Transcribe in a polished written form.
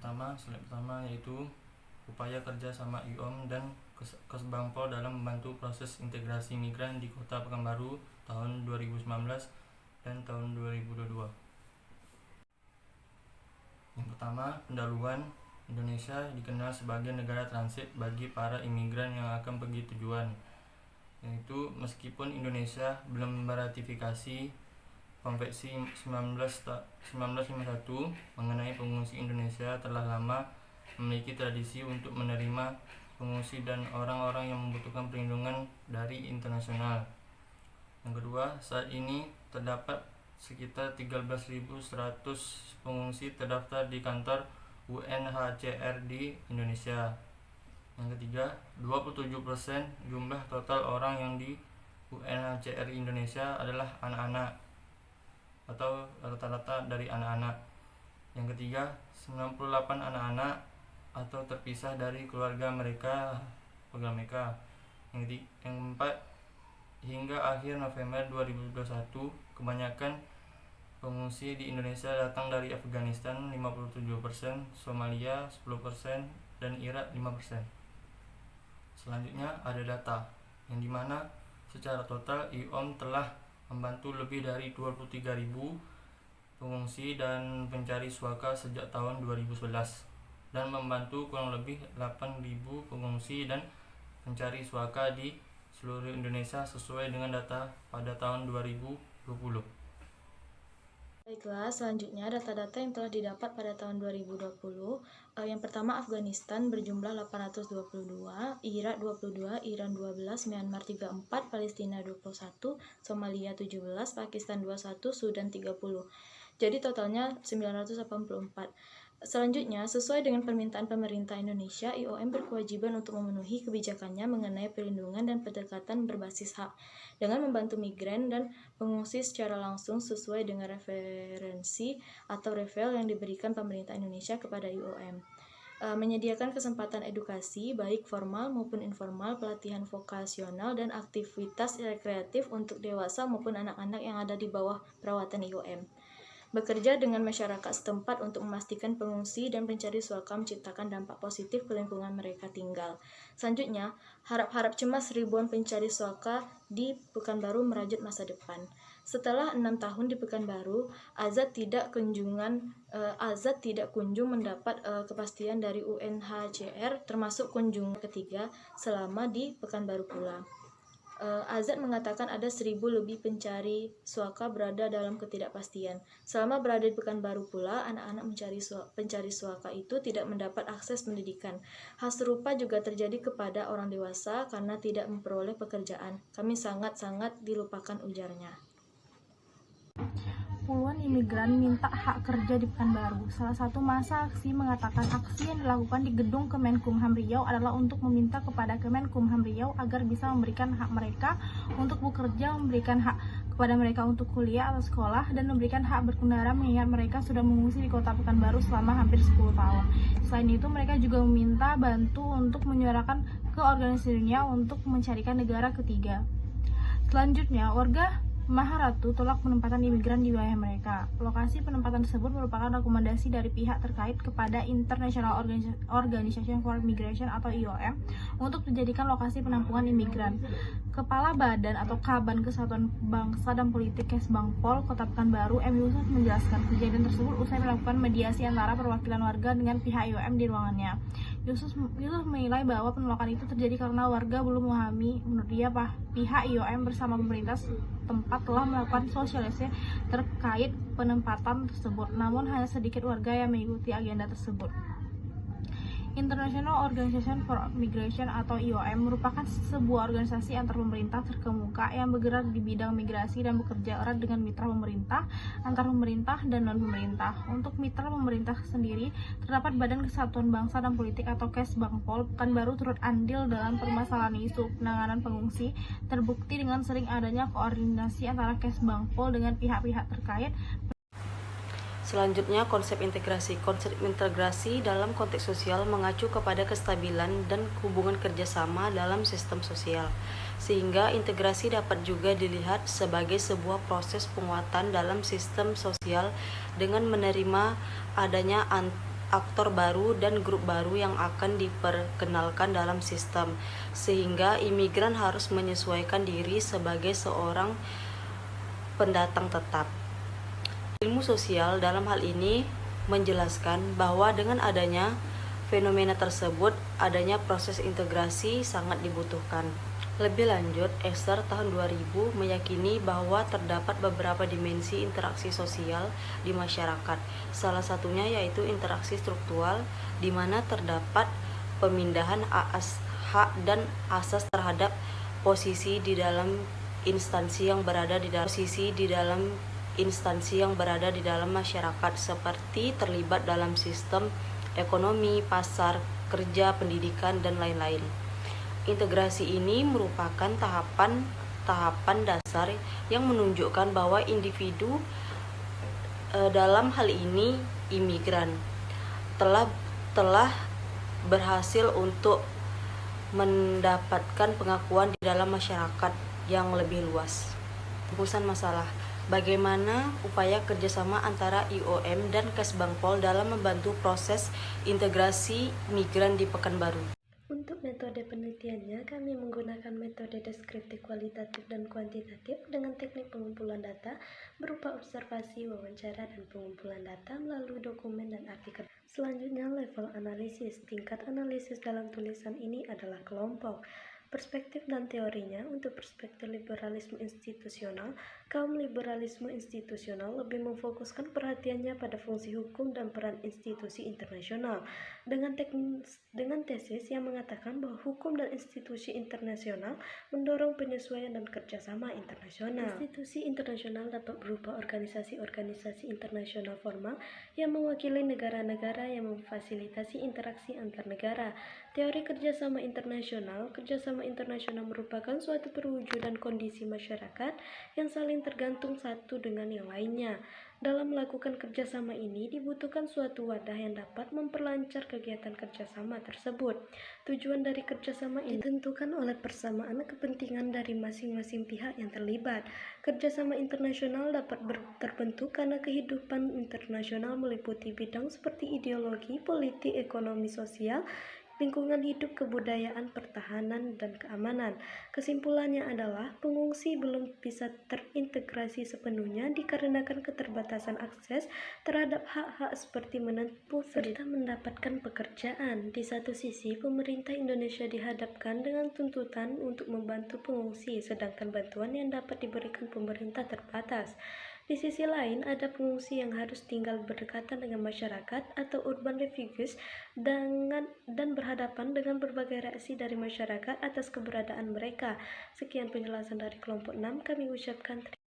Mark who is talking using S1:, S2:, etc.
S1: slide pertama yaitu upaya kerja sama IOM dan Kesbangpol dalam membantu proses integrasi migran di Kota Pekanbaru tahun 2019 dan tahun 2022. Yang pertama, pendahuluan. Indonesia dikenal sebagai negara transit bagi para imigran yang akan pergi tujuan, yaitu meskipun Indonesia belum meratifikasi Konvensi 1951 mengenai pengungsi, Indonesia telah lama memiliki tradisi untuk menerima pengungsi dan orang-orang yang membutuhkan perlindungan dari internasional. Yang kedua, saat ini terdapat sekitar 13.100 pengungsi terdaftar di kantor UNHCR di Indonesia. Yang ketiga, 27% jumlah total orang yang di UNHCR Indonesia adalah anak-anak atau rata-rata dari anak-anak. Yang ketiga, 98 anak-anak atau terpisah dari keluarga mereka. Yang keempat, hingga akhir November 2021, kebanyakan pengungsi di Indonesia datang dari Afghanistan 57%, Somalia 10%, dan Irak 5%. Selanjutnya ada data, yang dimana secara total IOM telah membantu lebih dari 23.000 pengungsi dan pencari suaka sejak tahun 2011 dan membantu kurang lebih 8.000 pengungsi dan pencari suaka di seluruh Indonesia sesuai dengan data pada tahun 2020.
S2: Baiklah, selanjutnya data-data yang telah didapat pada tahun 2020. Yang pertama, Afghanistan berjumlah 822, Irak 22, Iran 12, Myanmar 34, Palestina 21, Somalia 17, Pakistan 21, Sudan 30. Jadi totalnya 984. Selanjutnya, sesuai dengan permintaan pemerintah Indonesia, IOM berkewajiban untuk memenuhi kebijakannya mengenai perlindungan dan pendekatan berbasis hak dengan membantu migran dan pengungsi secara langsung sesuai dengan referensi atau revel yang diberikan pemerintah Indonesia kepada IOM. Menyediakan kesempatan edukasi baik formal maupun informal, pelatihan vokasional, dan aktivitas rekreatif untuk dewasa maupun anak-anak yang ada di bawah perawatan IOM. Bekerja dengan masyarakat setempat untuk memastikan pengungsi dan pencari suaka menciptakan dampak positif ke lingkungan mereka tinggal. Selanjutnya, harap-harap cemas ribuan pencari suaka di Pekanbaru merajut masa depan. Setelah 6 tahun di Pekanbaru, Azad tidak kunjung mendapat kepastian dari UNHCR, termasuk kunjungan ketiga selama di Pekanbaru pula. Azad mengatakan ada 1.000 lebih pencari suaka berada dalam ketidakpastian. Selama berada di Pekanbaru pula, anak-anak pencari suaka itu tidak mendapat akses pendidikan. Hal serupa juga terjadi kepada orang dewasa karena tidak memperoleh pekerjaan. Kami sangat-sangat dilupakan, ujarnya.
S3: Puluhan imigran minta hak kerja di Pekanbaru. Salah satu masa aksi mengatakan aksi yang dilakukan di gedung Kemenkumham Riau adalah untuk meminta kepada Kemenkumham Riau agar bisa memberikan hak mereka untuk bekerja, memberikan hak kepada mereka untuk kuliah atau sekolah, dan memberikan hak berkendara mengingat mereka sudah mengungsi di Kota Pekanbaru selama hampir 10 tahun. Selain itu, mereka juga meminta bantu untuk menyuarakan ke organisasi dunia untuk mencarikan negara ketiga. Selanjutnya, warga Maharatu tolak penempatan imigran di wilayah mereka. Lokasi penempatan tersebut merupakan rekomendasi dari pihak terkait kepada International Organization for Migration atau IOM untuk dijadikan lokasi penampungan imigran. Kepala Badan atau Kaban Kesatuan Bangsa dan Politik Kesbangpol Kota Pekanbaru, M. Yusuf, menjelaskan kejadian tersebut usai melakukan mediasi antara perwakilan warga dengan pihak IOM di ruangannya. Yusuf menilai bahwa penolakan itu terjadi karena warga belum memahami. Menurut dia, pihak IOM bersama pemerintah tempat telah melakukan sosialisasi terkait penempatan tersebut, namun hanya sedikit warga yang mengikuti agenda tersebut. International Organization for Migration atau IOM merupakan sebuah organisasi antar pemerintah terkemuka yang bergerak di bidang migrasi dan bekerja erat dengan mitra pemerintah, antar pemerintah, dan non-pemerintah. Untuk mitra pemerintah sendiri, terdapat Badan Kesatuan Bangsa dan Politik atau Kesbangpol. Pekanbaru turut andil dalam permasalahan isu penanganan pengungsi, terbukti dengan sering adanya koordinasi antara Kesbangpol dengan pihak-pihak terkait.
S4: Selanjutnya, konsep integrasi. Konsep integrasi dalam konteks sosial mengacu kepada kestabilan dan hubungan kerjasama dalam sistem sosial, sehingga integrasi dapat juga dilihat sebagai sebuah proses penguatan dalam sistem sosial dengan menerima adanya aktor baru dan grup baru yang akan diperkenalkan dalam sistem, sehingga imigran harus menyesuaikan diri sebagai seorang pendatang tetap. Ilmu sosial dalam hal ini menjelaskan bahwa dengan adanya fenomena tersebut, adanya proses integrasi sangat dibutuhkan. Lebih lanjut, Esther tahun 2000 meyakini bahwa terdapat beberapa dimensi interaksi sosial di masyarakat. Salah satunya yaitu interaksi struktural, di mana terdapat pemindahan hak dan asas terhadap posisi di dalam instansi yang berada di dalam masyarakat, seperti terlibat dalam sistem ekonomi, pasar, kerja, pendidikan, dan lain-lain. Integrasi ini merupakan tahapan dasar yang menunjukkan bahwa individu, dalam hal ini imigran, telah berhasil untuk mendapatkan pengakuan di dalam masyarakat yang lebih luas. Rumusan masalah: bagaimana upaya kerjasama antara IOM dan Kesbangpol dalam membantu proses integrasi migran di Pekanbaru?
S5: Untuk metode penelitiannya, kami menggunakan metode deskriptif kualitatif dan kuantitatif dengan teknik pengumpulan data berupa observasi, wawancara, dan pengumpulan data melalui dokumen dan artikel. Selanjutnya, level analisis. Tingkat analisis dalam tulisan ini adalah kelompok. Perspektif dan teorinya. Untuk perspektif liberalisme institusional, kaum liberalisme institusional lebih memfokuskan perhatiannya pada fungsi hukum dan peran institusi internasional, dengan tesis yang mengatakan bahwa hukum dan institusi internasional mendorong penyesuaian dan kerjasama internasional. Institusi internasional dapat berupa organisasi-organisasi internasional formal yang mewakili negara-negara yang memfasilitasi interaksi antar negara. Teori kerjasama internasional. Kerjasama internasional merupakan suatu perwujudan kondisi masyarakat yang saling tergantung satu dengan yang lainnya. Dalam melakukan kerjasama ini dibutuhkan suatu wadah yang dapat memperlancar kegiatan kerjasama tersebut. Tujuan dari kerjasama ini ditentukan oleh persamaan kepentingan dari masing-masing pihak yang terlibat. Kerjasama internasional dapat terbentuk karena kehidupan internasional meliputi bidang seperti ideologi, politik, ekonomi, sosial, lingkungan hidup, kebudayaan, pertahanan, dan keamanan. Kesimpulannya adalah pengungsi belum bisa terintegrasi sepenuhnya dikarenakan keterbatasan akses terhadap hak-hak seperti menempuh serta mendapatkan pekerjaan. Di satu sisi, pemerintah Indonesia dihadapkan dengan tuntutan untuk membantu pengungsi, sedangkan bantuan yang dapat diberikan pemerintah terbatas. Di sisi lain, ada pengungsi yang harus tinggal berdekatan dengan masyarakat atau urban refugees dan berhadapan dengan berbagai reaksi dari masyarakat atas keberadaan mereka. Sekian penjelasan dari kelompok 6, kami ucapkan terima kasih.